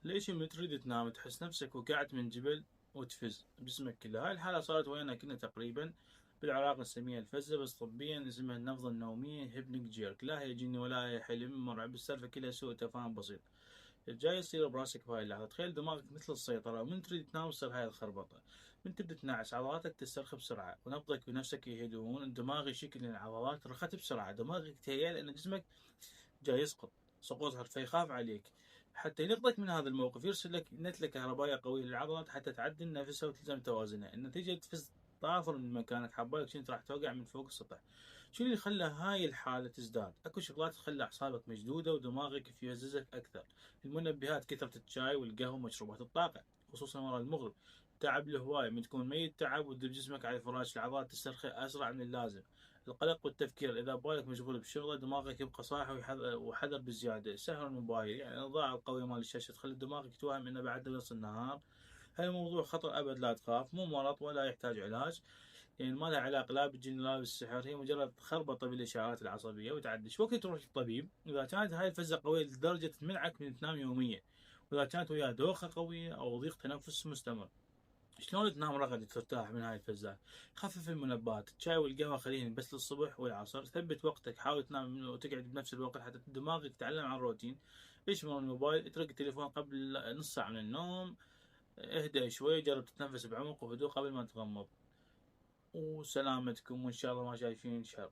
ليش من تريد تنام تحس نفسك وقعت من جبل وتفز بجسمك كله؟ هاي الحالة صارت ويانا كنا تقريبا. بالعراق نسميها الفزة، بس طبيا اسمها النفضة النومية هيبنيك جيرك. لا هي جني ولا هي حلم مرعب، السالفة كلها سوء تفاهم بسيط جاي يصير براسك بهاي اللحظة. تخيل دماغك مثل السيطرة، ومن تريد تنام تصير هاي الخربطة. من تبدأ تنعس عضلاتك تسترخي بسرعة، ونبضك ونفسك يهدون. الدماغ يشك ان العضلات رخت بسرعة، دماغك تهيأ ان جسمك جاي يسقط سقوط، فيخاف عليك. حتى ينقذك من هذا الموقف يرسل لك نتلة كهربائية قوية للعضلات حتى تعدل نفسها وتلزم توازنها. النتيجة تفز طافر من مكانك، حبالك كنت راح توقع من فوق السطح. شو اللي خلى هاي الحالة تزداد؟ اكو شغلات تخلي اعصابك مشدودة ودماغك يفززك اكثر. المنبهات، كثرة الشاي والقهوة ومشروبات الطاقة خصوصا ورا المغرب، تعب الهواية من تكون ميت تعب ودب جسمك على الفراش، العضلات تسترخي اسرع من اللازم. القلق والتفكير، إذا بالك مشغول بشغله دماغك يبقى صاحي وحذر بالزيادة. السهر المباير يعني الإضاءة القوية مال الشاشة تخلي دماغك يتوهم إنه بعد نص النهار. هالموضوع خطر أبد، لا تخاف، مو مرض ولا يحتاج علاج. يعني ما لها علاقة لا بالجن لا بالسحر، هي مجرد خربطة بالإشارات العصبية وتعدش. وقت تروح للطبيب إذا كانت هاي الفزة قوية لدرجة تمنعك من تنام يوميا، وإذا كانت وياه دوخة قوية أو ضيق تنفس مستمر. شلون تنام رغد ترتاح من هاي الفزات؟ خفف المنبهات، الشاي والقهوة خليهم بس للصبح والعصر. ثبت وقتك، حاول تنام وتقعد بنفس الوقت حتى دماغك يتعلم عن الروتين. ايش من الموبايل، اترك التليفون قبل نص ساعة من النوم. اهدأ شوي، جرب تتنفس بعمق وهدوء قبل ما تغمض. وسلامتكم، وان شاء الله ما شايفين شر.